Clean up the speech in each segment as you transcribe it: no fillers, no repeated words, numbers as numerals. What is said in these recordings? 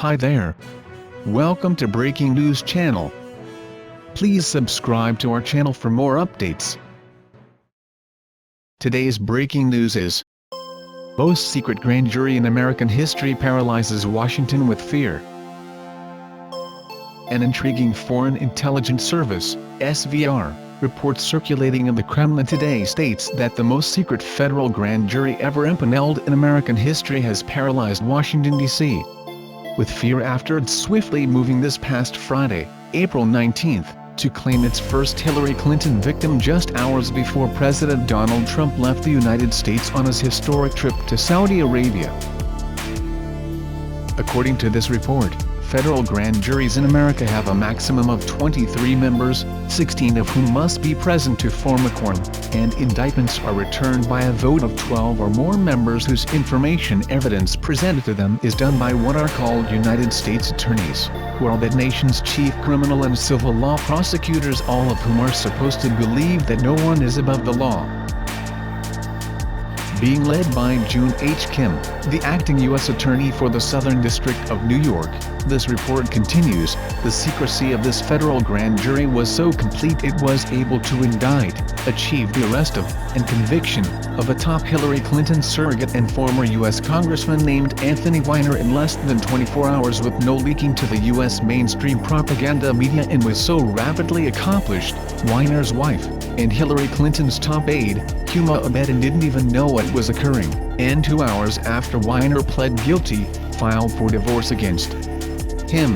Hi there. Welcome to Breaking News Channel. Please subscribe to our channel for more updates. Today's breaking news is: most secret grand jury in American history paralyzes Washington with fear. An intriguing Foreign Intelligence Service (SVR) report circulating in the Kremlin today states that the most secret federal grand jury ever empanelled in American history has paralyzed Washington, D.C. with fear after it swiftly moving this past Friday, April 19th, to claim its first Hillary Clinton victim just hours before President Donald Trump left the United States on his historic trip to Saudi Arabia. According to this report, federal grand juries in America have a maximum of 23 members, 16 of whom must be present to form a quorum, and indictments are returned by a vote of 12 or more members whose information evidence presented to them is done by what are called United States attorneys, who are the nation's chief criminal and civil law prosecutors, all of whom are supposed to believe that no one is above the law. Being led by June H. Kim, the acting U.S. Attorney for the Southern District of New York, this report continues, the secrecy of this federal grand jury was so complete it was able to indict, achieve the arrest of, and conviction of a top Hillary Clinton surrogate and former U.S. Congressman named Anthony Weiner in less than 24 hours with no leaking to the U.S. mainstream propaganda media, and was so rapidly accomplished, Weiner's wife, and Hillary Clinton's top aide, Huma Abedin, didn't even know what was occurring, and 2 hours after Weiner pled guilty, filed for divorce against him.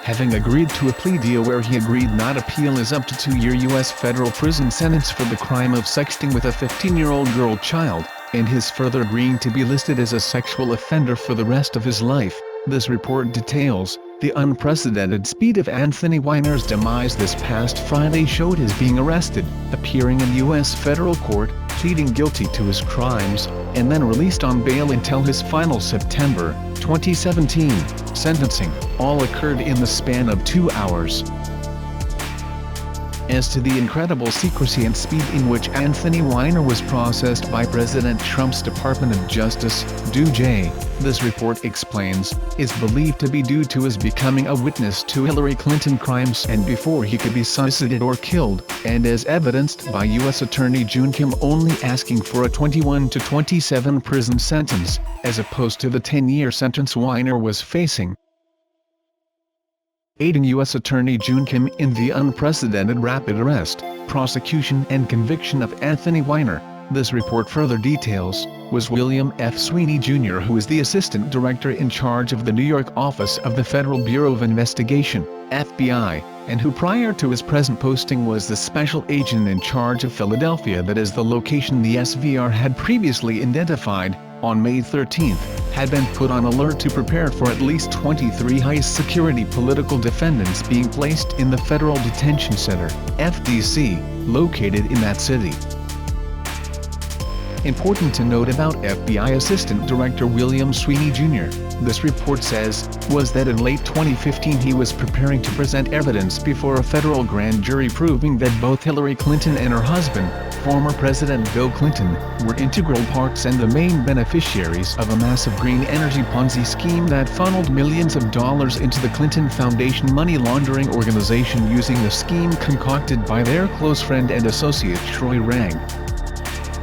Having agreed to a plea deal where he agreed not appeal his up to 2-year U.S. federal prison sentence for the crime of sexting with a 15-year-old girl child, and his further agreeing to be listed as a sexual offender for the rest of his life, this report details, the unprecedented speed of Anthony Weiner's demise this past Friday showed his being arrested, appearing in U.S. federal court, pleading guilty to his crimes, and then released on bail until his final September 2017 sentencing, all occurred in the span of 2 hours. As to the incredible secrecy and speed in which Anthony Weiner was processed by President Trump's Department of Justice, DOJ, this report explains, is believed to be due to his becoming a witness to Hillary Clinton crimes and before he could be suicided or killed, and as evidenced by U.S. Attorney June Kim only asking for a 21 to 27 prison sentence, as opposed to the 10-year sentence Weiner was facing. Aiding U.S. Attorney June Kim in the unprecedented rapid arrest, prosecution and conviction of Anthony Weiner, this report further details, was William F. Sweeney Jr., who is the Assistant Director in charge of the New York office of the Federal Bureau of Investigation, FBI, and who prior to his present posting was the special agent in charge of Philadelphia, that is the location the SVR had previously identified, on May 13th, had been put on alert to prepare for at least 23 high-security political defendants being placed in the Federal Detention Center, FDC, located in that city. Important to note about FBI Assistant Director William Sweeney Jr., this report says, was that in late 2015 he was preparing to present evidence before a federal grand jury proving that both Hillary Clinton and her husband, former President Bill Clinton, were integral parts and the main beneficiaries of a massive green energy Ponzi scheme that funneled millions of dollars into the Clinton Foundation money laundering organization using the scheme concocted by their close friend and associate Troy Rang.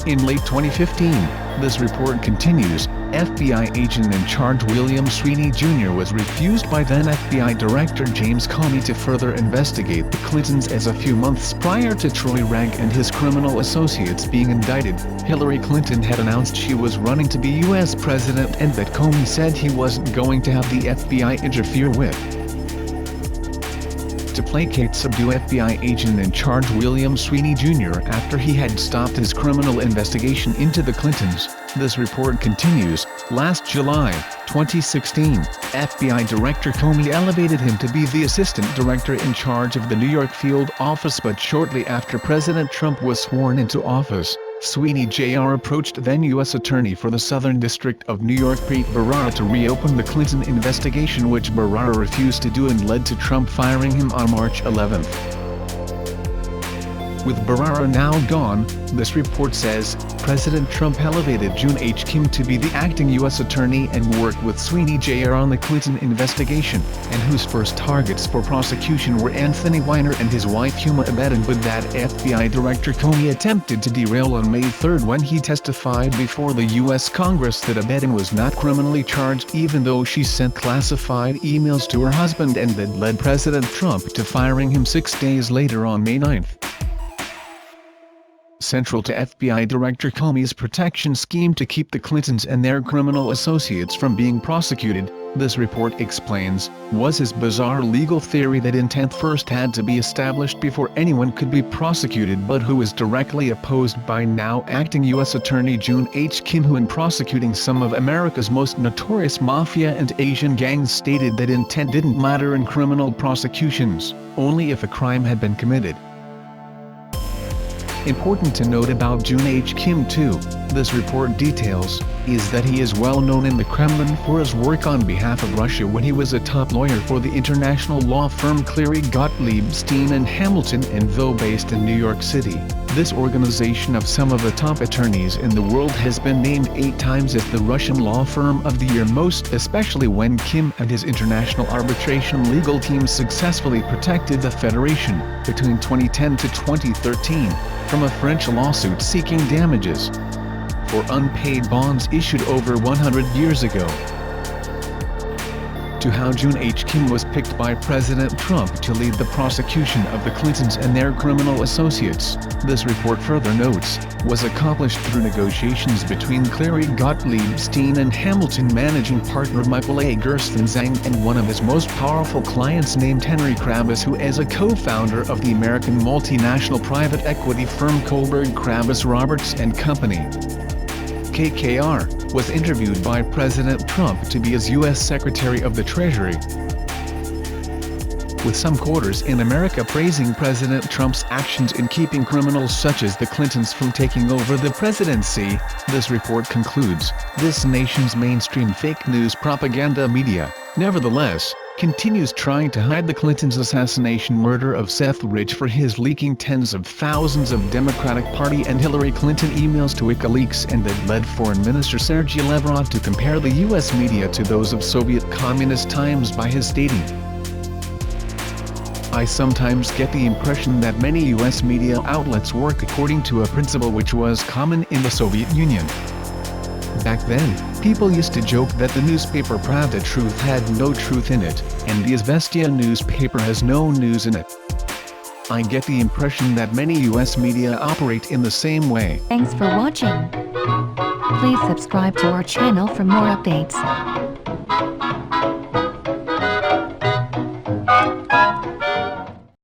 In late 2015, this report continues, FBI agent in charge William Sweeney Jr. was refused by then FBI Director James Comey to further investigate the Clintons, as a few months prior to Troy Rang and his criminal associates being indicted, Hillary Clinton had announced she was running to be U.S. President and that Comey said he wasn't going to have the FBI interfere with. To placate subdue FBI agent in charge William Sweeney Jr. after he had stopped his criminal investigation into the Clintons, this report continues, last July, 2016, FBI Director Comey elevated him to be the Assistant Director in charge of the New York field office, but shortly after President Trump was sworn into office, Sweeney Jr. approached then U.S. Attorney for the Southern District of New York Preet Bharara to reopen the Clinton investigation, which Bharara refused to do and led to Trump firing him on March 11. With Barara now gone, this report says, President Trump elevated June H. Kim to be the acting U.S. attorney and worked with Sweeney Jr. on the Clinton investigation, and whose first targets for prosecution were Anthony Weiner and his wife Huma Abedin, but that FBI Director Comey attempted to derail on May 3 when he testified before the U.S. Congress that Abedin was not criminally charged even though she sent classified emails to her husband, and that led President Trump to firing him 6 days later on May 9. Central to FBI Director Comey's protection scheme to keep the Clintons and their criminal associates from being prosecuted, this report explains, was his bizarre legal theory that intent first had to be established before anyone could be prosecuted, but who was directly opposed by now acting U.S. Attorney June H. Kim, who in prosecuting some of America's most notorious mafia and Asian gangs stated that intent didn't matter in criminal prosecutions, only if a crime had been committed. Important to note about June H. Kim too, this report details, is that he is well known in the Kremlin for his work on behalf of Russia when he was a top lawyer for the international law firm Cleary Gottlieb Steen and Hamilton, and though based in New York City, this organization of some of the top attorneys in the world has been named 8 times as the Russian law firm of the year, most especially when Kim and his international arbitration legal team successfully protected the Federation, between 2010 to 2013, from a French lawsuit seeking damages for unpaid bonds issued over 100 years ago. To how June H. Kim was picked by President Trump to lead the prosecution of the Clintons and their criminal associates, this report further notes, was accomplished through negotiations between Cleary Gottlieb Steen and Hamilton managing partner Michael A. Gerstenzang and one of his most powerful clients named Henry Kravis, who as a co-founder of the American multinational private equity firm Kohlberg Kravis Roberts & Company, KKR, was interviewed by President Trump to be as U.S. Secretary of the Treasury. With some quarters in America praising President Trump's actions in keeping criminals such as the Clintons from taking over the presidency, this report concludes, this nation's mainstream fake news propaganda media, nevertheless, continues trying to hide the Clintons' assassination murder of Seth Rich for his leaking tens of thousands of Democratic Party and Hillary Clinton emails to WikiLeaks, and that led Foreign Minister Sergei Lavrov to compare the U.S. media to those of Soviet communist times by his stating, I sometimes get the impression that many U.S. media outlets work according to a principle which was common in the Soviet Union. Back then, people used to joke that the newspaper Pravda Truth had no truth in it, and the Izvestia newspaper has no news in it. I get the impression that many U.S. media operate in the same way. Thanks for watching. Please subscribe to our channel for more updates.